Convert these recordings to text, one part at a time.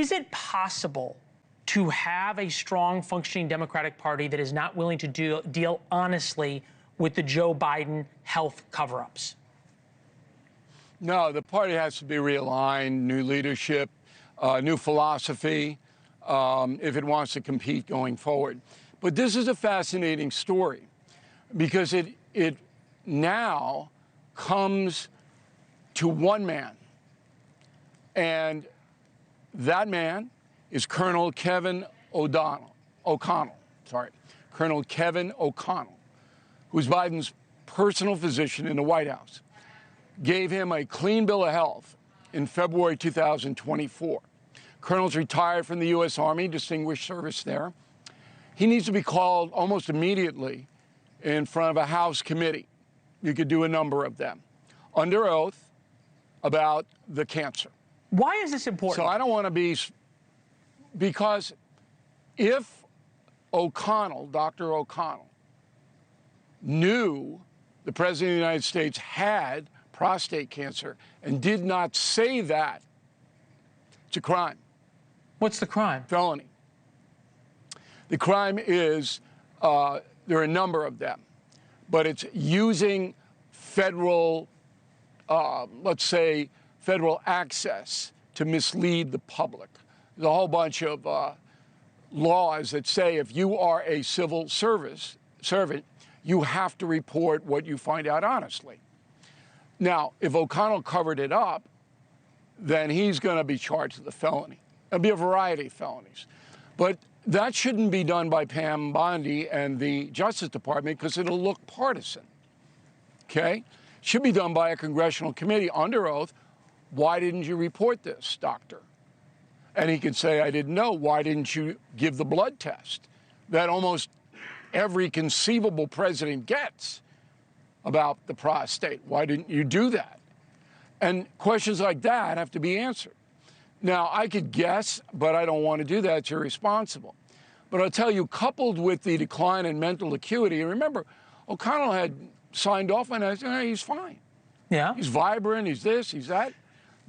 Is it possible to have a strong, functioning Democratic Party that is not willing to deal honestly with the Joe Biden health cover-ups? No, the party has to be realigned, new leadership, new philosophy, if it wants to compete going forward. But this is a fascinating story because it now comes to one man. And that man is Colonel Kevin O'Connell, Colonel Kevin O'Connell, who's Biden's personal physician in the White House, gave him a clean bill of health in February 2024. Colonel's retired from the U.S. Army, distinguished service there. He needs to be called almost immediately in front of a House committee. You could do a number of them, under oath about the cancer. Why is this important? So I don't want to be, because if O'Connell, Dr. O'Connell, knew the President of the United States had prostate cancer and did not say that, it's a crime. What's the crime? Felony. The crime is, there are a number of them, but it's using federal, let's say, federal access to mislead the public. There's a whole bunch of laws that say if you are a civil servant, you have to report what you find out honestly. Now, if O'Connell covered it up, then he's going to be charged with a felony. There'll be a variety of felonies. But that shouldn't be done by Pam Bondi and the Justice Department because it'll look partisan. Okay? Should be done by a congressional committee under oath. Why didn't you report this, doctor? And he could say, I didn't know. Why didn't you give the blood test that almost every conceivable president gets about the prostate? Why didn't you do that? And questions like that have to be answered. Now, I could guess, but I don't want to do that. It's irresponsible. But I'll tell you, coupled with the decline in mental acuity, and remember, O'Connell had signed off on it, and he's fine. Yeah. He's vibrant, he's this, he's that.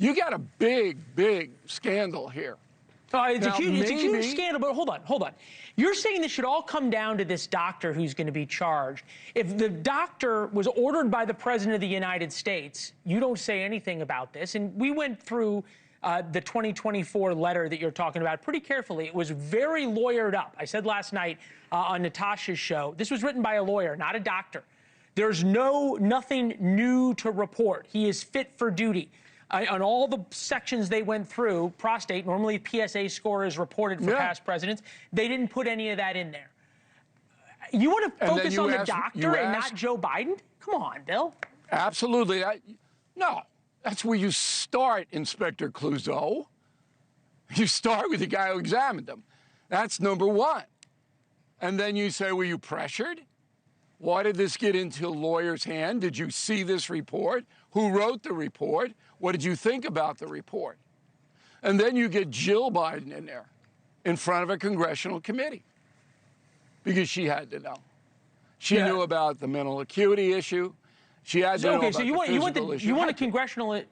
You got a big, big scandal here. It's a huge scandal, but hold on. You're saying this should all come down to this doctor who's going to be charged. If the doctor was ordered by the President of the United States, you don't say anything about this. And we went through the 2024 letter that you're talking about pretty carefully. It was very lawyered up. I said last night on Natasha's show, this was written by a lawyer, not a doctor. There's nothing new to report. He is fit for duty. On all the sections they went through, prostate, normally PSA score is reported for past presidents. They didn't put any of that in there. You want to focus on the doctor and not Joe Biden? Come on, Bill. Absolutely. No, that's where you start, Inspector Clouseau. You start with the guy who examined him. That's number one. And then you say, were you pressured? Why did this get into a lawyer's hand? Did you see this report? Who wrote the report? What did you think about the report? And then you get Jill Biden in there in front of a congressional committee because she had to know. She knew about the mental acuity issue. She had to know about the physical issue. You want a congressional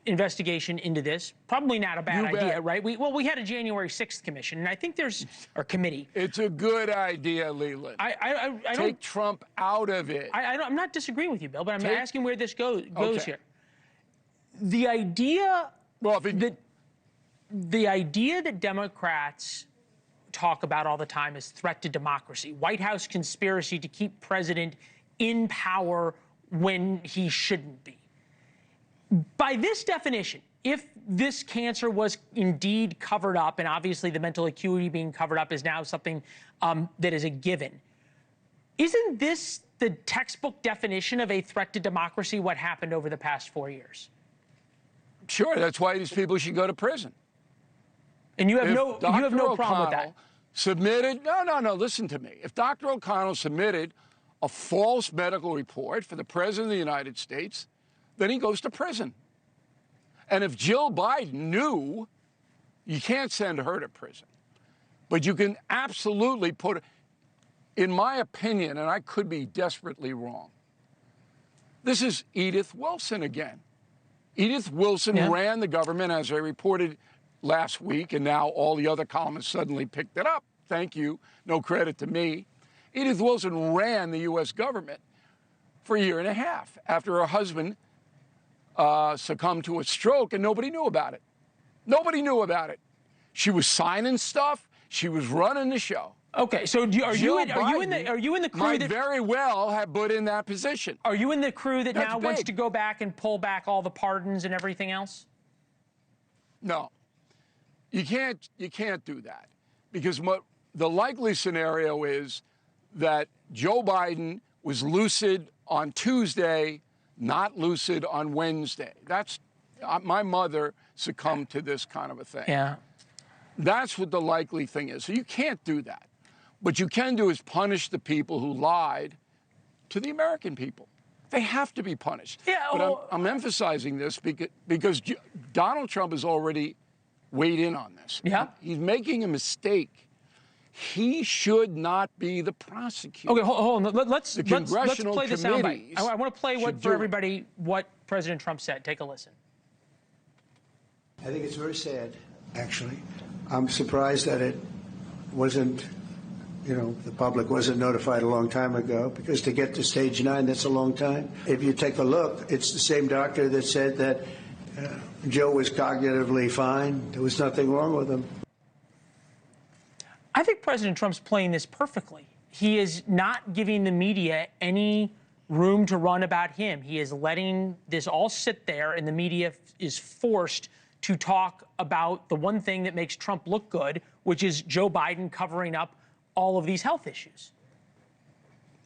investigation into this? Probably not a bad idea, right? We had a January 6th commission, and I think there's a committee. It's a good idea, Leland. Take Trump out of it. I'm not disagreeing with you, Bill, but I'm asking where this goes here. The idea that Democrats talk about all the time is threat to democracy, White House conspiracy to keep president in power when he shouldn't be. By this definition, if this cancer was indeed covered up, and obviously the mental acuity being covered up is now something that is a given, isn't this the textbook definition of a threat to democracy, what happened over the past 4 years? Sure, that's why these people should go to prison. And you have no problem with that. No, listen to me. If Dr. O'Connell submitted a false medical report for the President of the United States, then he goes to prison. And if Jill Biden knew, you can't send her to prison. But you can absolutely put, in my opinion, and I could be desperately wrong, this is Edith Wilson again. Edith Wilson ran the government, as I reported last week, and now all the other columnists suddenly picked it up. Thank you. No credit to me. Edith Wilson ran the U.S. government for a year and a half after her husband succumbed to a stroke, and nobody knew about it. Nobody knew about it. She was signing stuff. She was running the show. Okay, so are you in the crew might that very well have put in that position? Are you in the crew that That's now wants big. to go back and pull back all the pardons and everything else? No, you can't do that, because what the likely scenario is that Joe Biden was lucid on Tuesday, not lucid on Wednesday. That's my mother succumbed to this kind of a thing. Yeah. That's what the likely thing is. So you can't do that. What you can do is punish the people who lied to the American people. They have to be punished. Yeah, but I'm emphasizing this because Donald Trump has already weighed in on this. Yeah. He's making a mistake. He should not be the prosecutor. Okay, hold on. Let's play the committees soundbite. I want to play should for do everybody what President Trump said. Take a listen. I think it's very sad, actually. I'm surprised that it wasn't, the public wasn't notified a long time ago, because to get to stage 9, that's a long time. If you take a look, it's the same doctor that said that Joe was cognitively fine. There was nothing wrong with him. I think President Trump's playing this perfectly. He is not giving the media any room to run about him. He is letting this all sit there, and the media is forced to talk about the one thing that makes Trump look good, which is Joe Biden covering up all of these health issues.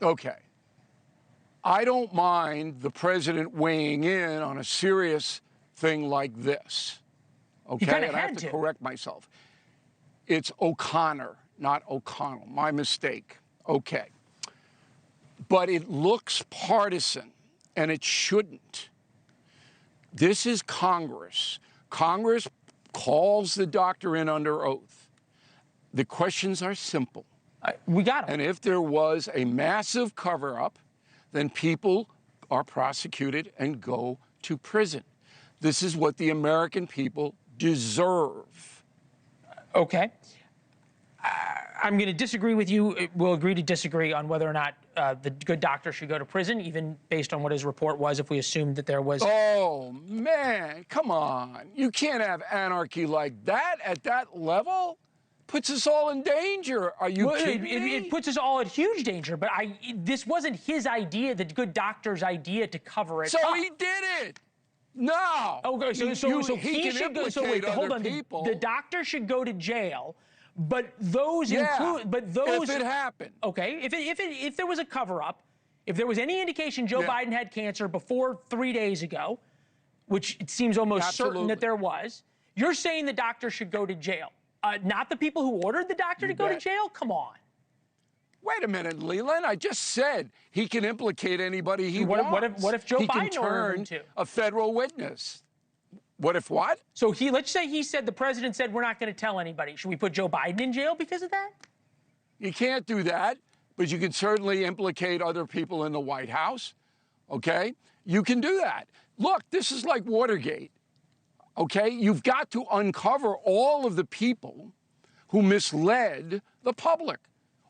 Okay. I don't mind the president weighing in on a serious thing like this. Okay, He kinda and I have had to to. correct myself. It's O'Connor, not O'Connell. My mistake. Okay. But it looks partisan, and it shouldn't. This is Congress. Congress calls the doctor in under oath. The questions are simple. We got him. And if there was a massive cover-up, then people are prosecuted and go to prison. This is what the American people deserve. Okay. I'm going to disagree with you. We'll agree to disagree on whether or not the good doctor should go to prison, even based on what his report was, if we assumed that there was... Oh, man, come on. You can't have anarchy like that at that level. Puts us all in danger. Are you kidding me? It puts us all at huge danger, but this wasn't his idea, the good doctor's idea, to cover it So up. he did it. No. Okay, so he can should go. So wait, implicate hold other on. people. The doctor should go to jail, but those Yeah, include. But those. if it happened. Okay, if there was a cover-up, if there was any indication Joe Yeah. Biden had cancer before 3 days ago, which it seems almost certain Absolutely. that there was, you're saying the doctor should go to jail, not the people who ordered the doctor to go to bet. jail? Come on. Wait a minute, Leland. I just said he can implicate anybody he wants. What if Joe he Biden can ordered him turn to? a federal witness? What if what? So let's say he said, the president said, we're not going to tell anybody. Should we put Joe Biden in jail because of that? You can't do that, but you can certainly implicate other people in the White House, okay? You can do that. Look, this is like Watergate, okay? You've got to uncover all of the people who misled the public,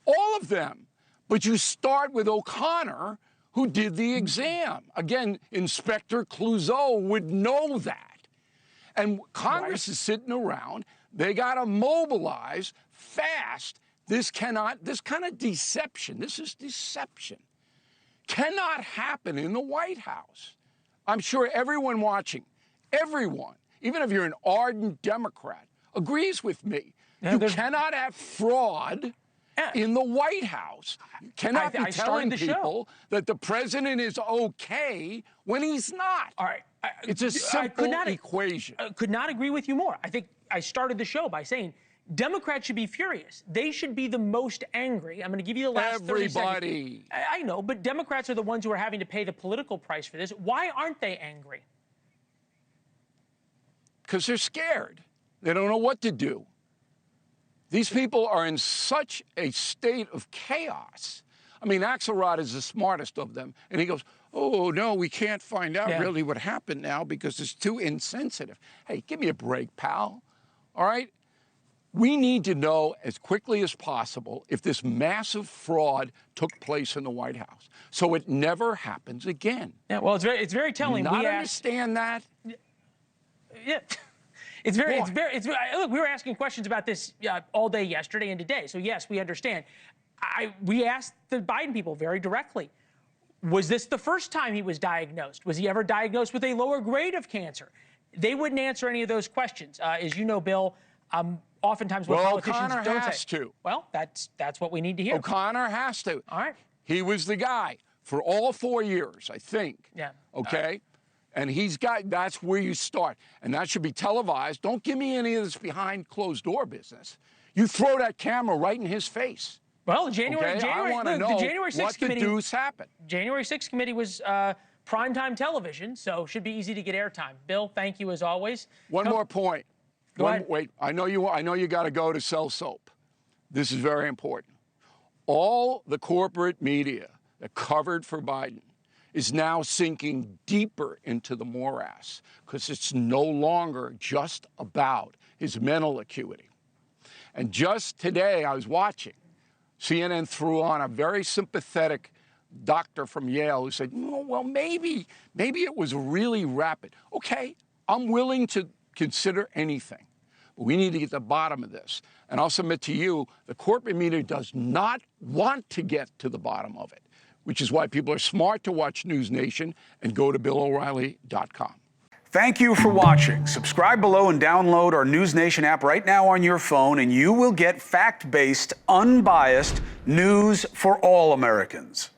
all of them. But you start with O'Connor, who did the exam. Again, Inspector Clouseau would know that. And Congress is sitting around. They got to mobilize fast. This kind of deception, this is deception, cannot happen in the White House. I'm sure everyone watching, everyone, even if you're an ardent Democrat, agrees with me. You cannot have fraud in the White House. You cannot be telling people that the president is okay when he's not. All right. It's a simple equation. I could not agree with you more. I think I started the show by saying Democrats should be furious. They should be the most angry. I'm going to give you the last 30 seconds. Everybody. I know, but Democrats are the ones who are having to pay the political price for this. Why aren't they angry? Because they're scared. They don't know what to do. These people are in such a state of chaos. I mean, Axelrod is the smartest of them, and he goes, oh, no, we can't find out really what happened now because it's too insensitive. Hey, give me a break, pal. all right? We need to know as quickly as possible if this massive fraud took place in the White House, so it never happens again. Yeah, well, it's very telling. Not understand that? Yeah. Look, we were asking questions about this all day yesterday and today. So yes, we understand. We asked the Biden people very directly, was this the first time he was diagnosed? Was he ever diagnosed with a lower grade of cancer? They wouldn't answer any of those questions. As you know, Bill, oftentimes what politicians O'Connor don't has say. to. Well, that's what we need to hear. O'Connor has to. All right. He was the guy for all 4 years, I think. Yeah. Okay? And that's where you start. And that should be televised. Don't give me any of this behind closed door business. You throw that camera right in his face. Well, I want to know the January 6th what the committee, deuce happened. January 6th committee was primetime television, so should be easy to get airtime. Bill, thank you as always. One more point. Go ahead. Wait, I know you got to go to sell soap. This is very important. All the corporate media that covered for Biden is now sinking deeper into the morass because it's no longer just about his mental acuity. And just today, I was watching, CNN threw on a very sympathetic doctor from Yale who said, well, maybe it was really rapid. Okay, I'm willing to consider anything. But we need to get to the bottom of this. And I'll submit to you, the corporate media does not want to get to the bottom of it, which is why people are smart to watch NewsNation and go to BillO'Reilly.com. Thank you for watching. Subscribe below and download our NewsNation app right now on your phone, and you will get fact-based, unbiased news for all Americans.